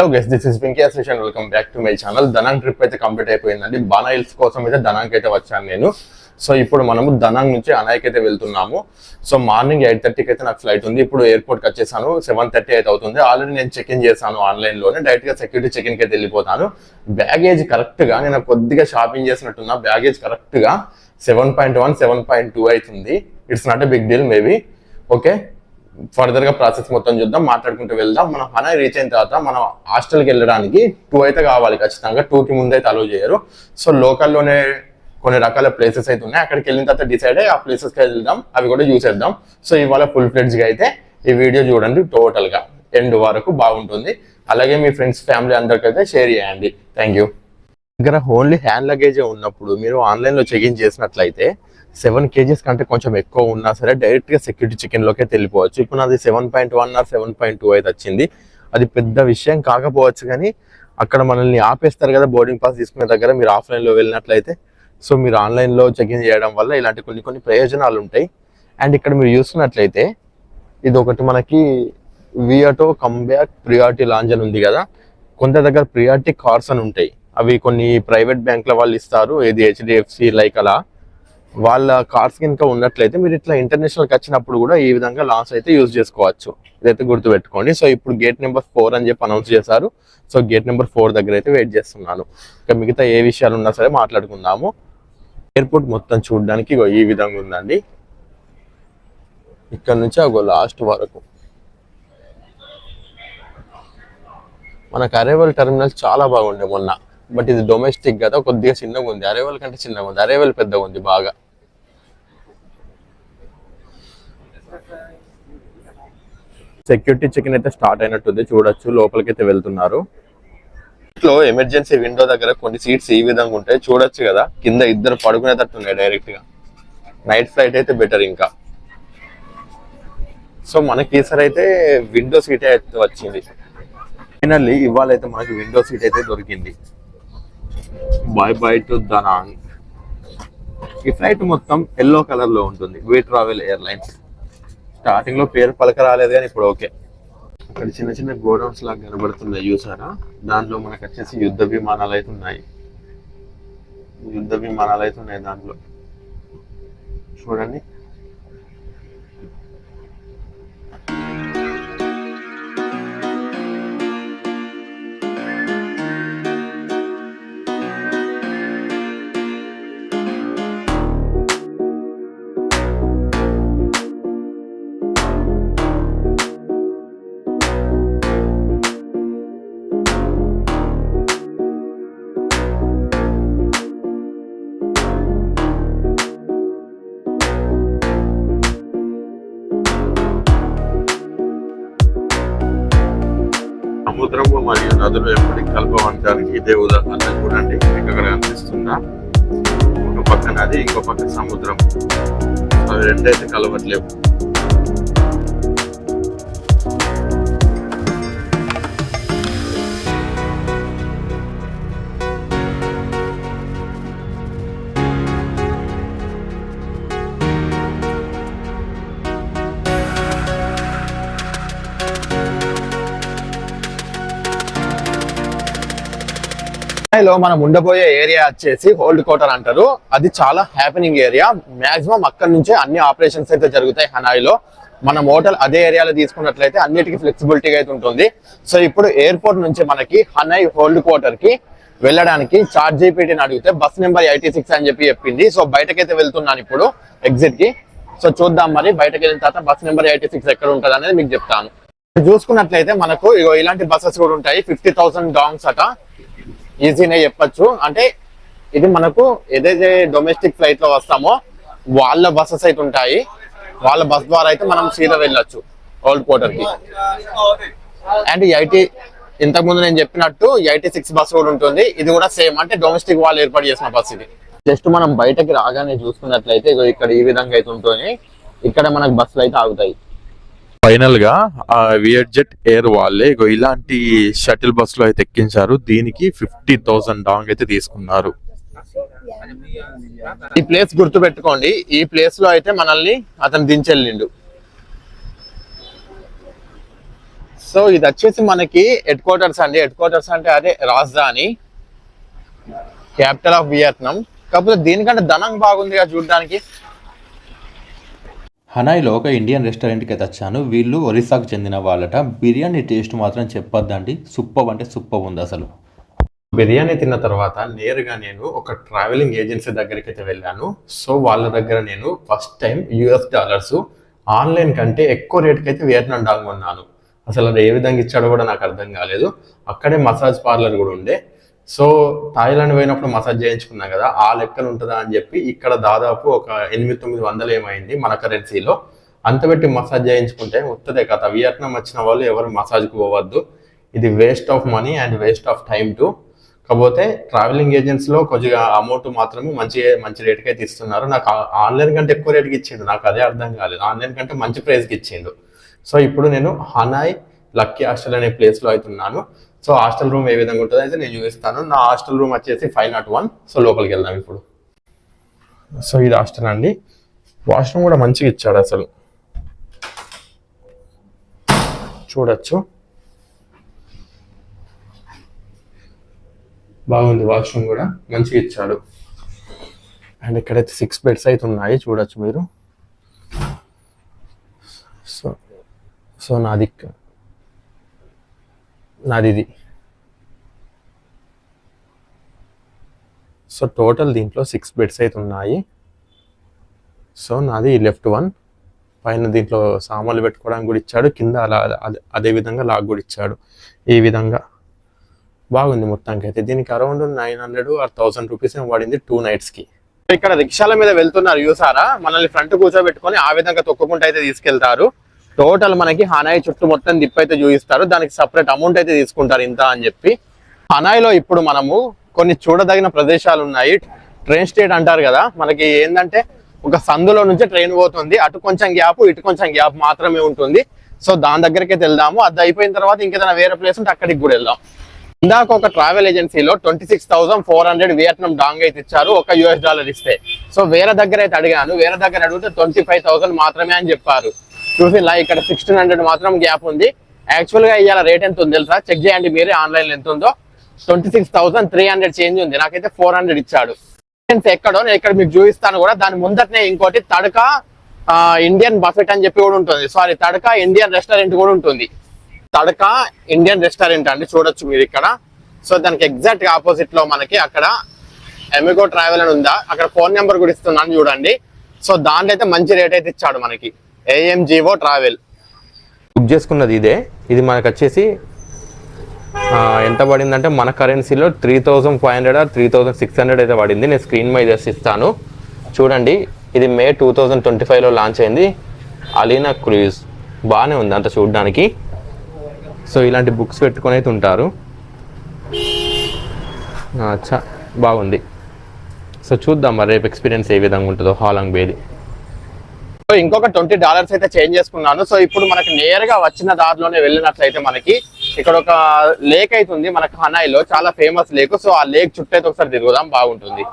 Hello guys, this is Venky association. Welcome back to my channel. దనాంగ్ trip అయితే complete అయిపోయిందండి. బానా hills కోసం అయితే దనాంగ్ అయితే వచ్చాను నేను. సో ఇప్పుడు మనము దనాంగ్ నుంచి అనాయ్కి అయితే వెళ్తున్నాము. సో మార్నింగ్ 8:30కి అయితే నాకు ఫ్లైట్ ఉంది. ఇప్పుడు ఎయిర్పోర్ట్కి వచ్చేసాను. 7:30 అయితే అవుతుంది. ఆల్రెడీ నేను చెక్ ఇన్ చేశాను ఆన్లైన్లోనే. డైరెక్ట్గా సెక్యూరిటీ చెక్ ఇన్కి అయితే వెళ్ళిపోతాను. బ్యాగేజ్ కరెక్ట్గా నేను కొద్దిగా షాపింగ్ చేసినట్టున్నా. బ్యాగేజ్ కరెక్ట్గా 7.1, 7.2 అవుతుంది. It's not a big deal maybe. Okay, further గా ప్రాసెస్ మొత్తం చూద్దాం, మాట్లాడుకుంటూ వెళ్దాం. మనం హనాయ్ రీచ్ అయిన తర్వాత మనం హాస్టల్కి వెళ్ళడానికి 2 అయితే కావాలి ఖచ్చితంగా. 2కి ముందు అయితే అలౌ చేయరు. సో లోకల్లోనే కొన్ని రకాల ప్లేసెస్ అయితే ఉన్నాయి. అక్కడికి వెళ్ళిన తర్వాత డిసైడ్ అయ్యి ఆ ప్లేసెస్కి వెళ్దాం, అవి కూడా చూసేద్దాం. సో ఇవాళ ఫుల్ ఫ్లెడ్జ్గా అయితే ఈ వీడియో చూడండి, టోటల్గా ఎండ్ వరకు బాగుంటుంది. అలాగే మీ ఫ్రెండ్స్ ఫ్యామిలీ అందరికైతే షేర్ చేయండి. Thank you. దగ్గర ఓన్లీ హ్యాండ్ లగేజే ఉన్నప్పుడు మీరు ఆన్లైన్లో చెక్ ఇన్ చేసినట్లయితే 7 kgs కంటే కొంచెం ఎక్కువ ఉన్నా సరే డైరెక్ట్గా సెక్యూరిటీ చెకిన్లోకి వెళ్ళిపోవచ్చు. ఇప్పుడు నాది 7.1 ఆర్ 7.2 అయితే వచ్చింది. అది పెద్ద విషయం కాకపోవచ్చు, కానీ అక్కడ మనల్ని ఆపేస్తారు కదా బోర్డింగ్ పాస్ తీసుకునే దగ్గర. మీరు ఆఫ్లైన్లో వెళ్ళినట్లయితే సో మీరు ఆన్లైన్లో చెకిన్ చేయడం వల్ల ఇలాంటి కొన్ని ప్రయోజనాలు ఉంటాయి. అండ్ ఇక్కడ మీరు చూసుకున్నట్లయితే ఇది ఒకటి మనకి వియాటో కమ్బ్యాక్ ప్రియారిటీ లాంజ్ అని ఉంది కదా. కొంత దగ్గర ప్రియారిటీ కార్స్ అని ఉంటాయి. అవి కొన్ని ప్రైవేట్ బ్యాంకుల వాళ్ళు ఇస్తారు, ఏది HDFC లైక్ అలా. వాళ్ళ కార్స్ కనుక ఉన్నట్లయితే మీరు ఇట్లా ఇంటర్నేషనల్కి వచ్చినప్పుడు కూడా ఈ విధంగా లాంచ్ అయితే యూజ్ చేసుకోవచ్చు. ఇదైతే గుర్తుపెట్టుకోండి. సో ఇప్పుడు గేట్ నెంబర్ 4 అని చెప్పి అనౌన్స్ చేశారు. సో గేట్ నెంబర్ 4 దగ్గర అయితే వెయిట్ చేస్తున్నాను. ఇక మిగతా ఏ విషయాలు ఉన్నా సరే మాట్లాడుకుందాము. ఎయిర్పోర్ట్ మొత్తం చూడడానికి ఈ విధంగా ఉందండి. ఇక్కడ నుంచి ఒక లాస్ట్ వరకు మనకు అరైవల్ టెర్మినల్ చాలా బాగుండే మొన్న. బట్ ఇది డొమెస్టిక్ కదా, కొద్దిగా చిన్నగా ఉంది. అరైవల్ కంటే చిన్నగా ఉంది, అరైవల్ పెద్దగా ఉంది బాగా. సెక్యూరిటీ చెకిన్ అయితే స్టార్ట్ అయినట్టుంది, చూడొచ్చు. లోపలికైతే వెళ్తున్నారు. ఇంట్లో ఎమర్జెన్సీ విండో దగ్గర కొన్ని సీట్స్ ఈ విధంగా ఉంటాయి, చూడొచ్చు కదా. కింద ఇద్దరు పడుకునేటట్టు ఉన్నాయి డైరెక్ట్ గా. నైట్ ఫ్లైట్ అయితే బెటర్ ఇంకా. సో మనకి ఈసారి అయితే విండో సీట్ అయితే వచ్చింది. ఫైనల్లీ ఇవాళ అయితే మనకి విండో సీట్ అయితే దొరికింది. By by to దనాంగ్. ఈ ఫ్లైట్ మొత్తం ఎల్లో కలర్ లో ఉంటుంది. We travel airlines. స్టార్టింగ్ లో పేరు పలక రాలేదు, కానీ ఇప్పుడు ఓకే. అక్కడ చిన్న గోడౌన్స్ లాగా కనబడుతున్నాయి చూసారా. దాంట్లో మనకు వచ్చేసి యుద్ధ విమానాలు అయితే ఉన్నాయి. దాంట్లో చూడండి. సముద్రము మరియు నదులు ఎప్పటికి కలపడానికి ఇదే ఉదాహరణ. చూడండి మీకు అక్కడ కనిపిస్తుందా, ఒక పక్క నది, ఇంకో పక్క సముద్రం. అవి రెండైతే కలవట్లేవు. లో మనం ఉండబోయే ఏరియా వచ్చేసి హోల్డ్ క్వార్టర్ అంటారు. అది చాలా హ్యాపెనింగ్ ఏరియా. మాక్సిమం అక్కడి నుంచే అన్ని ఆపరేషన్స్ అయితే జరుగుతాయి హనాయ్ లో. మనం హోటల్ అదే ఏరియాలో తీసుకున్నట్లయితే అన్నిటికీ ఫ్లెక్సిబిలిటీ అయితే ఉంటుంది. సో ఇప్పుడు ఎయిర్పోర్ట్ నుంచి మనకి హనాయ్ హోల్డ్ క్వార్టర్ కి వెళ్ళడానికి చార్ట్ జీపీటీని అడిగితే బస్ నెంబర్ 86 అని చెప్పింది. సో బయటకైతే వెళ్తున్నాను ఇప్పుడు ఎగ్జిట్ కి. సో చూద్దాం మరి బయటకు వెళ్ళిన తర్వాత బస్ నెంబర్ 86 ఎక్కడ ఉంటుంది అనేది మీకు చెప్తాను. చూసుకున్నట్లయితే మనకు ఇలాంటి బస్సెస్ కూడా ఉంటాయి. 50,000 డాంగ్స్ అట, ఈజీనే చెప్పచ్చు. అంటే ఇది మనకు ఏదైతే డొమెస్టిక్ ఫ్లైట్ లో వస్తామో వాళ్ళ బస్సెస్ అయితే ఉంటాయి. వాళ్ళ బస్ ద్వారా అయితే మనం సీదా వెళ్ళొచ్చు ఓల్డ్ క్వార్టర్ కి. అండ్ ఇంతకు ముందు నేను చెప్పినట్టు 86 బస్ కూడా ఉంటుంది. ఇది కూడా సేమ్, అంటే డొమెస్టిక్ వాళ్ళు ఏర్పాటు చేసిన బస్ ఇది. జస్ట్ మనం బయటకి రాగానే చూసుకున్నట్లయితే ఇక్కడ ఈ విధంగా అయితే ఉంటుంది. ఇక్కడ మనకు బస్సులు అయితే ఆగుతాయి. ఫైనల్ గా వియర్జెట్ ఎయిర్ వాళ్ళే ఇలాంటి షటిల్ బస్ లో అయితే ఎక్కించారు. దీనికి 50,000 డాంగ్ అయితే తీసుకున్నారు. ఈ ప్లేస్ గుర్తు పెట్టుకోండి. ఈ ప్లేస్ లో అయితే మనల్ని అతను దించెళ్ళిండు. సో ఇది వచ్చేసి మనకి హెడ్ క్వార్టర్స్ అండి. హెడ్ క్వార్టర్స్ అంటే అదే రాజధాని, క్యాపిటల్ ఆఫ్ వియత్నాం. కాకపోతే దీనికంటే దనంగ్ బాగుందిగా చూడడానికి. హనాయిలో ఒక ఇండియన్ రెస్టారెంట్కి అయితే వచ్చాను. వీళ్ళు ఒరిస్సాకు చెందిన వాళ్ళట. బిర్యానీ టేస్ట్ మాత్రం చెప్పొద్దండి, సూపర్ అంటే సూపర్ ఉంది అసలు. బిర్యానీ తిన్న తర్వాత నేరుగా నేను ఒక ట్రావెలింగ్ ఏజెన్సీ దగ్గరికి అయితే వెళ్ళాను. సో వాళ్ళ దగ్గర నేను ఫస్ట్ టైం US$ ఆన్లైన్ కంటే ఎక్కువ రేట్కి అయితే వియత్నాం డాంగ్ కొన్నాను. అసలు అది ఏ విధంగా ఇచ్చాడో కూడా నాకు అర్థం కాలేదు. అక్కడే మసాజ్ పార్లర్ కూడా ఉండే. సో థాయిలాండ్ పోయినప్పుడు మసాజ్ చేయించుకున్నాం కదా, ఆ లెక్కన ఉంటుందా అని చెప్పి ఇక్కడ దాదాపు ఒక 800-900 ఏమైంది మన కరెన్సీలో. అంత పెట్టి మసాజ్ చేయించుకుంటే వస్తుందే కదా. వియత్నాం వచ్చిన వాళ్ళు ఎవరు మసాజ్కి పోవద్దు, ఇది waste of money and waste of time to. కాకపోతే ట్రావెలింగ్ ఏజెన్సీలో కొద్దిగా అమౌంట్ మాత్రమే మంచి రేట్కి అయితే ఇస్తున్నారు. నాకు ఆన్లైన్ కంటే ఎక్కువ రేట్కి ఇచ్చిండు, నాకు అదే అర్థం కాలేదు. ఆన్లైన్ కంటే మంచి ప్రైస్కి ఇచ్చిండు. సో ఇప్పుడు నేను హనాయ్ లక్కీ హాస్టల్ అనే ప్లేస్లో అవుతున్నాను. సో హాస్టల్ రూమ్ ఏ విధంగా ఉంటుందో అయితే నేను చూపిస్తాను. నా హాస్టల్ రూమ్ వచ్చేసి 501. సో లోపలికి వెళ్దాం ఇప్పుడు. సో ఇది హాస్టల్ అండి. వాష్రూమ్ కూడా మంచిగా ఇచ్చాడు అసలు, చూడొచ్చు. బాగుంది, వాష్రూమ్ కూడా మంచిగా ఇచ్చాడు. అండ్ ఇక్కడైతే 6 బెడ్స్ అయితే ఉన్నాయి, చూడొచ్చు మీరు. సో నాది ఇది. సో టోటల్ దీంట్లో 6 బెడ్స్ అయితే ఉన్నాయి. సో నాది లెఫ్ట్ వన్. పైన దీంట్లో సామాన్లు పెట్టుకోవడానికి కూడా ఇచ్చాడు, కింద అలా అదే విధంగా లాగ్ కూడా ఇచ్చాడు. ఈ విధంగా బాగుంది మొత్తానికి అయితే. దీనికి అరౌండ్ 900 or 1000 రూపీస్ పడింది 2 నైట్స్కి. ఇక్కడ రిక్షాల మీద వెళ్తున్నారు చూసారా, మనల్ని ఫ్రంట్ కూర్చోబెట్టుకొని ఆ విధంగా తొక్కుకుంటూ అయితే తీసుకెళ్తారు. టోటల్ మనకి హనాయ్ చుట్టూ మొత్తం దిప్పు అయితే చూపిస్తారు. దానికి సపరేట్ అమౌంట్ అయితే తీసుకుంటారు ఇంత అని చెప్పి. హనాయ్లో ఇప్పుడు మనము కొన్ని చూడదగిన ప్రదేశాలు ఉన్నాయి. ట్రైన్ స్టేట్ అంటారు కదా, మనకి ఏంటంటే ఒక సందులో నుంచి ట్రైన్ పోతుంది, అటు కొంచెం గ్యాప్ ఇటు కొంచెం గ్యాప్ మాత్రమే ఉంటుంది. సో దాని దగ్గరికి అయితే వెళ్దాము. అది అయిపోయిన తర్వాత ఇంకేదైనా వేరే ప్లేస్ ఉంటే అక్కడికి కూడా వెళ్దాం. ఇందాక ఒక ట్రావెల్ ఏజెన్సీలో 26,400 వియత్నాం డాంగ్ అయితే ఇచ్చారు, ఒక $1 ఇస్తే. సో వేరే దగ్గర అయితే అడిగాను, వేరే దగ్గర అడిగితే 25,000 మాత్రమే అని చెప్పారు. చూసిలా ఇక్కడ 1600 మాత్రం గ్యాప్ ఉంది. యాక్చువల్ గా ఇవాళ రేట్ ఎంత ఉంది తెలుసా, చెక్ చేయండి మీరే ఆన్లైన్ ఎంత ఉందో. 26,300 చేంజ్ ఉంది, నాకైతే 400 ఇచ్చాడు. ఎక్కడో నేను ఇక్కడ మీకు చూపిస్తాను కూడా. దాని ముందటనే ఇంకోటి తడక ఇండియన్ బఫెట్ అని చెప్పి కూడా ఉంటుంది. సారీ, తడక ఇండియన్ రెస్టారెంట్ కూడా ఉంటుంది. తడక ఇండియన్ రెస్టారెంట్ అండి, చూడొచ్చు మీరు ఇక్కడ. సో దానికి ఎగ్జాక్ట్ ఆపోజిట్ లో మనకి అక్కడ ఎమిగో ట్రావెల్ అని ఉందా, అక్కడ ఫోన్ నెంబర్ కూడా ఇస్తున్నాను చూడండి. సో దాంట్లో అయితే మంచి రేట్ అయితే ఇచ్చాడు మనకి. AMGO ట్రావెల్ బుక్ చేసుకున్నది ఇదే. ఇది మనకు వచ్చేసి ఎంత పడిందంటే మన కరెన్సీలో 3,500 or 3,600 అయితే పడింది. నేను స్క్రీన్ మీద ఇస్తాను చూడండి. ఇది మే 2025లో లాంచ్ అయింది. అలీనా క్రూజ్ బాగానే ఉంది అంత చూడడానికి. సో ఇలాంటి బుక్స్ పెట్టుకొని అయితే ఉంటారు. బాగుంది. సో చూద్దాం మరి రేపు ఎక్స్పీరియన్స్ ఏ విధంగా ఉంటుందో హాలాంగ్ బేది. సో ఇంకొక $20 అయితే చేంజ్ చేసుకున్నాను. సో ఇప్పుడు మనకి నేరుగా వచ్చిన దారిలోనే వెళ్ళినట్లయితే మనకి ఇక్కడ ఒక లేక్ అయితే ఉంది మనకి హనాయ్లో, చాలా ఫేమస్ లేక్. సో ఆ లేక్ చుట్టూ అయితే ఒకసారి తిరుగుదాం, బాగుంటుంది.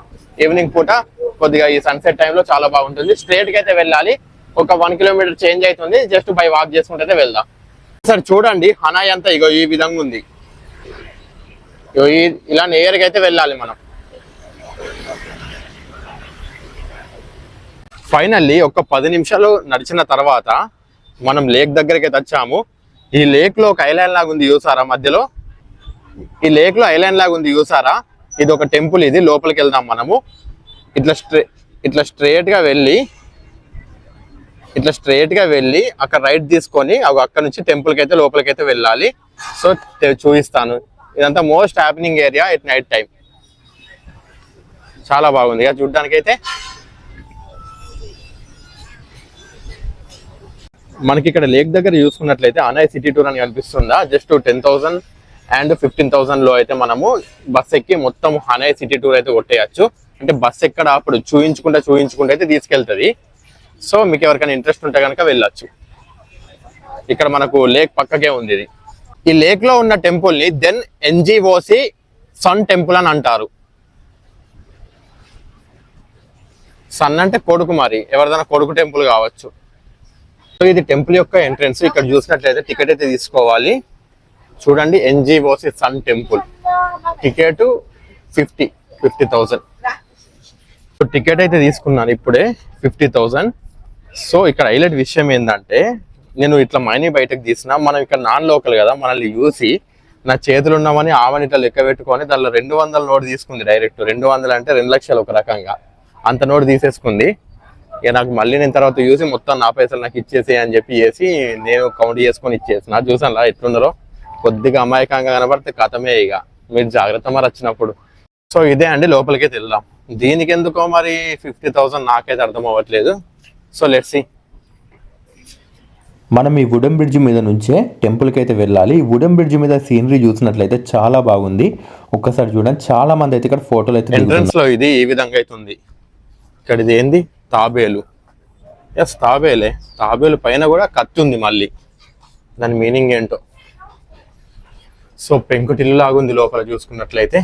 ఈవినింగ్ పూట కొద్దిగా ఈ సన్సెట్ టైంలో చాలా బాగుంటుంది. స్ట్రేట్ కి అయితే వెళ్ళాలి, ఒక 1 కిలోమీటర్ చేంజ్ అవుతుంది. జస్ట్ బై వాక్ చేసుకుంటే వెళ్దాం. సార్ చూడండి హనాయ్ అంతా ఇగో ఈ విధంగా ఉంది. ఇలా నేరుగా అయితే వెళ్ళాలి మనం. ఫైనల్లీ ఒక 10 నిమిషాలు నడిచిన తర్వాత మనం లేక్ దగ్గరికి అయితే వచ్చాము. ఈ లేక్ లో ఒక ఐలాండ్ లాగా ఉంది చూసారా, మధ్యలో ఈ లేక్ లో ఐలాండ్ లాగా ఉంది చూసారా. ఇది ఒక టెంపుల్, ఇది లోపలికి వెళ్దాం మనము. ఇట్లా స్ట్రేట్ గా వెళ్ళి అక్కడ రైట్ తీసుకొని అక్కడ నుంచి టెంపుల్ కి అయితే లోపలికి అయితే వెళ్ళాలి. సో చూపిస్తాను. ఇదంతా most happening area at night time. చాలా బాగుంది ఇక చూడడానికి అయితే. మనకి ఇక్కడ లేక్ దగ్గర చూసుకున్నట్లయితే హనాయ్ సిటీ టూర్ అని కనిపిస్తుందా, జస్ట్ 10,000 and 15,000 అయితే మనము బస్ ఎక్కి మొత్తం హనాయ్ సిటీ టూర్ అయితే కొట్టేయచ్చు. అంటే బస్ ఎక్కడ అప్పుడు చూయించుకుంటూ అయితే తీసుకెళ్తుంది. సో మీకు ఎవరికైనా ఇంట్రెస్ట్ ఉంటే కనుక వెళ్ళొచ్చు. ఇక్కడ మనకు లేక్ పక్కకే ఉంది ఇది. ఈ లేక్ లో ఉన్న టెంపుల్ ని దెన్ NGOC సన్ టెంపుల్ అని అంటారు. సన్ అంటే కొడుకు, మరి ఎవరిదైనా కొడుకు టెంపుల్ కావచ్చు. సో ఇది టెంపుల్ యొక్క ఎంట్రన్స్. ఇక్కడ చూసినట్లయితే టికెట్ అయితే తీసుకోవాలి. చూడండి, NGOC sun temple ticket 50,000. So ticket అయితే తీసుకున్నాను ఇప్పుడే 50,000. సో ఇక్కడ హైలైట్ విషయం ఏంటంటే, నేను ఇట్లా మనీ బయటకు తీసిన, మనం ఇక్కడ నాన్ లోకల్ కదా, మనల్ని చూసి నా చేతులు ఉన్నామని ఆమెను ఇట్లా లెక్క పెట్టుకొని దానిలో 200 నోటు తీసుకుంది డైరెక్ట్. 200 అంటే 2 లక్షలు ఒక రకంగా, అంత నోటు తీసేసుకుంది. ఇక నాకు మళ్ళీ నేను తర్వాత చూసి మొత్తం నా పైసలు నాకు ఇచ్చేసి అని చెప్పి చేసి నేను కౌంట్ చేసుకొని ఇచ్చేసిన. చూసాను ఎట్లున్నారో, కొద్దిగా అమాయకంగా కనబడితే కథమే. ఇక మీరు జాగ్రత్త మరి వచ్చినప్పుడు. సో ఇదే అండి, లోపలికి వెళ్దాం. దీనికి ఎందుకో మరి 50,000 నాకైతే అర్థం అవ్వట్లేదు. So let's see. మనం ఈ వుడెన్ బ్రిడ్జ్ మీద నుంచే టెంపుల్కి అయితే వెళ్ళాలి. ఈ వుడెన్ బ్రిడ్జ్ మీద సీనరీ చూసినట్లయితే చాలా బాగుంది. ఒక్కసారి చూడండి, చాలా మంది అయితే ఇక్కడ ఫోటోలు అయితే ఎంట్రన్స్ లో ఇది ఈ విధంగా అయితే ఉంది. ఇక్కడ ఇది ఏంది, తాబేలు. ఎస్, తాబేలే. తాబేలు పైన కూడా కత్తి ఉంది మళ్ళీ, దాని మీనింగ్ ఏంటో. సో పెంకుటిల్లు లాగుంది లోపల చూసుకున్నట్లయితే.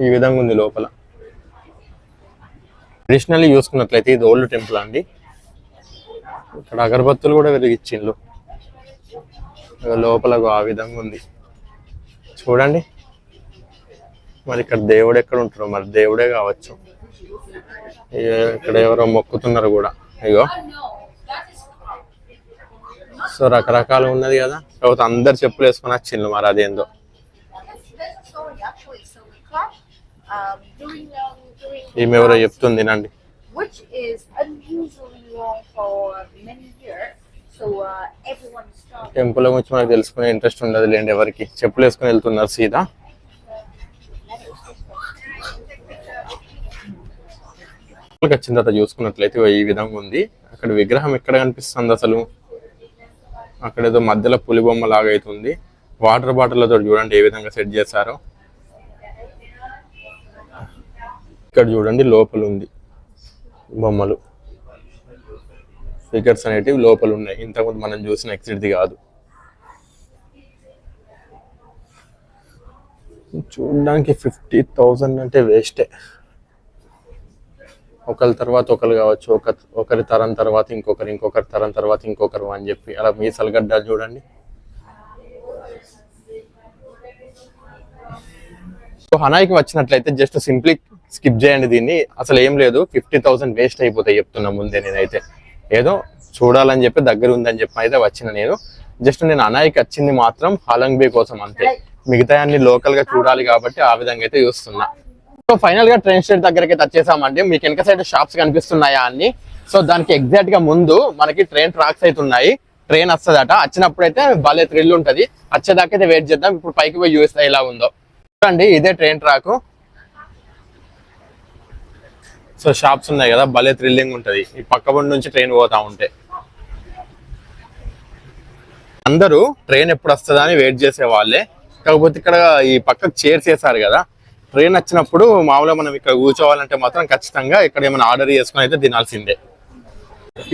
ఈ విధంగా ఉంది లోపల. ట్రెడిషనల్లీ చూసుకున్నట్లయితే ఇది ఓల్డ్ టెంపుల్ అండి. ఇక్కడ అగరబత్తులు కూడా వెలిగించిండ్రు లోపల. ఆ విధంగా ఉంది చూడండి. మరి ఇక్కడ దేవుడు ఎక్కడ ఉంటారో, మరి దేవుడే కావచ్చు. ఇక్కడ ఎవరో మొక్కుతున్నారు కూడా, ఇగో. సో రకరకాలు ఉన్నది కదా, కాకపోతే అందరు చెప్పులు వేసుకొని వచ్చిండ్రు. మరి అదేందో ఈమె ఎవరో చెప్తుంది నండి. టెంపుల్ గురించి మనకు తెలుసుకునే ఇంట్రెస్ట్ ఉండదు లేండి ఎవరికి. చెప్పులు వేసుకుని వెళ్తున్నారు సీదా. వచ్చిన తర్వాత చూసుకున్నట్లయితే ఈ విధంగా ఉంది. అక్కడ విగ్రహం ఎక్కడ కనిపిస్తుంది అసలు? అక్కడ ఏదో మధ్యలో పులి బొమ్మ లాగా అవుతుంది. వాటర్ బాటిల్తో చూడండి ఏ విధంగా సెట్ చేశారో. ఇక్కడ చూడండి లోపల ఉంది బొమ్మలు, ఫిగర్స్ అనేటివి లోపల ఉన్నాయి. ఇంతకుముందు మనం చూసిన ఎగ్జిట్ది కాదు. చూడడానికి 50,000 అంటే వేస్టే. ఒకరి తర్వాత ఒకరు కావచ్చు, ఒకరి తరం తర్వాత ఇంకొకరి తరం తర్వాత ఇంకొకరు అని చెప్పి అలా మీసాలు గడ్డాలు చూడండి. సో హనాయికి వచ్చినట్లయితే జస్ట్ సింప్లీ స్కిప్ చేయండి దీన్ని. అసలు ఏం లేదు, 50,000 వేస్ట్ అయిపోతాయి చెప్తున్నా ముందే. నేనైతే ఏదో చూడాలని చెప్పి దగ్గర ఉందని చెప్పి అయితే వచ్చిన. నేను హనాయికి వచ్చింది మాత్రం హాలంగ్ బే కోసం అంతే. మిగతా అన్ని లోకల్ గా చూడాలి కాబట్టి ఆ విధంగా అయితే చూస్తున్నా. సో ఫైనల్ గా ట్రైన్ స్టేషన్ దగ్గరికి అయితే వచ్చేసామండి. మీకు వెనక సైడ్ షాప్స్ కనిపిస్తున్నాయా అన్ని. సో దానికి ఎగ్జాక్ట్ గా ముందు మనకి ట్రైన్ ట్రాక్స్ అయితే ఉన్నాయి. ట్రైన్ వస్తుందట. వచ్చినప్పుడు అయితే భలే థ్రిల్ ఉంటది. వచ్చేదాకా అయితే వెయిట్ చేద్దాం. ఇప్పుడు పైకి పోయి చూస్తే ఎలా ఉందో చూడండి. ఇదే ట్రైన్ ట్రాక్. సో షాప్స్ ఉన్నాయి కదా, భలే థ్రిల్లింగ్ ఉంటది. ఈ పక్క బండి నుంచి ట్రైన్ పోతా ఉంటే అందరూ ట్రైన్ ఎప్పుడు వస్తుందా అని వెయిట్ చేసే వాళ్ళే. కాకపోతే ఇక్కడ ఈ పక్కకు చైర్స్ వేసారు కదా, ట్రైన్ వచ్చినప్పుడు మామూలుగా మనం ఇక్కడ కూర్చోవాలంటే మాత్రం ఖచ్చితంగా ఇక్కడ ఏమైనా ఆర్డర్ చేసుకుని అయితే తినాల్సిందే.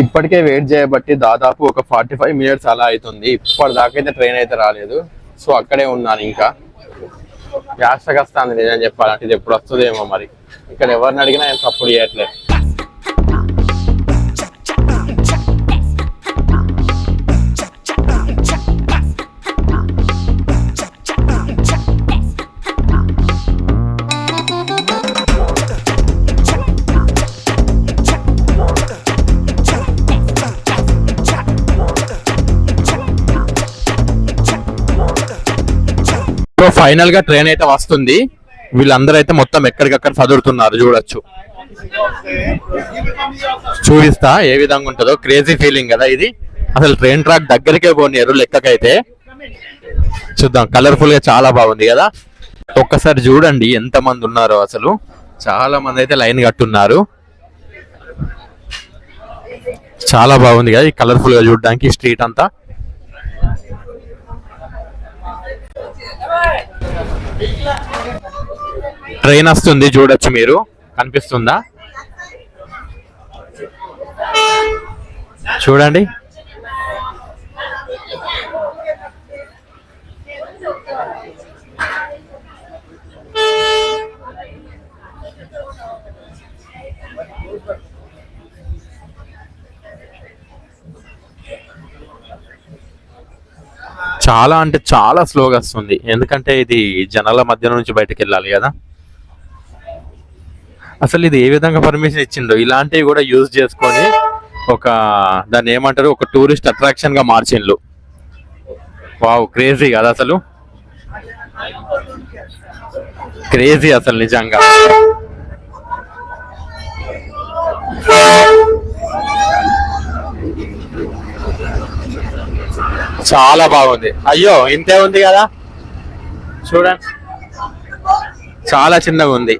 ఇప్పటికే వెయిట్ చేయబట్టి దాదాపు ఒక 45 minutes అలా అవుతుంది. ఇప్పటిదాకా అయితే ట్రైన్ అయితే రాలేదు. సో అక్కడే ఉన్నాను. ఇంకా యాస్టగా వస్తుంది నిజం చెప్పాలంటే. ఇది ఎప్పుడు వస్తుందేమో మరి. ఇక్కడ ఎవరిని అడిగినా నేను సపోర్ట్ చేయట్లేదు. సో ఫైనల్ గా ట్రైన్ అయితే వస్తుంది. వీళ్ళందరూ అయితే మొత్తం ఎక్కడికక్కడ చదువుతున్నారు చూడొచ్చు. చూపిస్తా ఏ విధంగా ఉంటుందో. క్రేజీ ఫీలింగ్ కదా ఇది. అసలు ట్రైన్ ట్రాక్ దగ్గరికే పోనీరు లెక్కకైతే. చూద్దాం. కలర్ఫుల్ గా చాలా బాగుంది కదా. ఒక్కసారి చూడండి ఎంత మంది ఉన్నారో. అసలు చాలా మంది అయితే లైన్ కట్టున్నారు. చాలా బాగుంది కదా ఈ కలర్ఫుల్ గా చూడడానికి స్ట్రీట్ అంతా. ట్రైన్ వస్తుంది చూడొచ్చు మీరు. కనిపిస్తుందా చూడండి. చాలా అంటే చాలా స్లోగా వస్తుంది, ఎందుకంటే ఇది జనాల మధ్య నుంచి బయటకు వెళ్ళాలి కదా. అసలు ఇది ఏ విధంగా పర్మిషన్ ఇచ్చిండో, ఇలాంటివి కూడా యూజ్ చేసుకొని ఒక దాన్ని ఏమంటారు, ఒక టూరిస్ట్ అట్రాక్షన్ గా మార్చిండ్లు. వావ్, క్రేజీ కదా అసలు, క్రేజీ అసలు నిజంగా. చాలా బాగుంది. అయ్యో ఇంతే ఉంది కదా, చూడండి చాలా చిన్నగా ఉంది.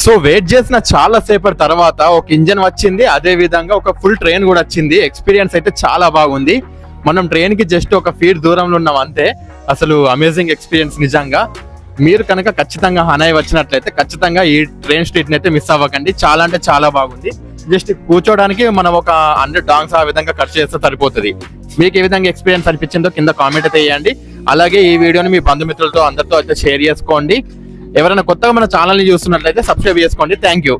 సో వెయిట్ చేసిన చాలా సేపటి తర్వాత ఒక ఇంజన్ వచ్చింది, అదే విధంగా ఒక ఫుల్ ట్రైన్ కూడా వచ్చింది. ఎక్స్పీరియన్స్ అయితే చాలా బాగుంది. మనం ట్రైన్ కి జస్ట్ ఒక ఫీట్ దూరంలో ఉన్నాం అంతే. అసలు అమేజింగ్ ఎక్స్పీరియన్స్ నిజంగా. మీరు కనుక ఖచ్చితంగా హనాయ్ వచ్చినట్లయితే ఖచ్చితంగా ఈ ట్రైన్ స్ట్రీట్ ని అయితే మిస్ అవ్వకండి. చాలా అంటే చాలా బాగుంది. జస్ట్ కూర్చోడానికి మనం ఒక 100 డాంగ్స్ ఆ విధంగా ఖర్చు చేస్తే సరిపోతుంది. మీకు ఏ విధంగా ఎక్స్పీరియన్స్ అనిపించిందో కింద కామెంట్ అయితే చేయండి. అలాగే ఈ వీడియోని మీ బంధుమిత్రులతో అందరితో అయితే షేర్ చేసుకోండి. ఎవరైనా కొత్తగా మన ఛానల్ ని చూస్తున్నట్లయితే సబ్స్క్రైబ్ చేసుకోండి. Thank you.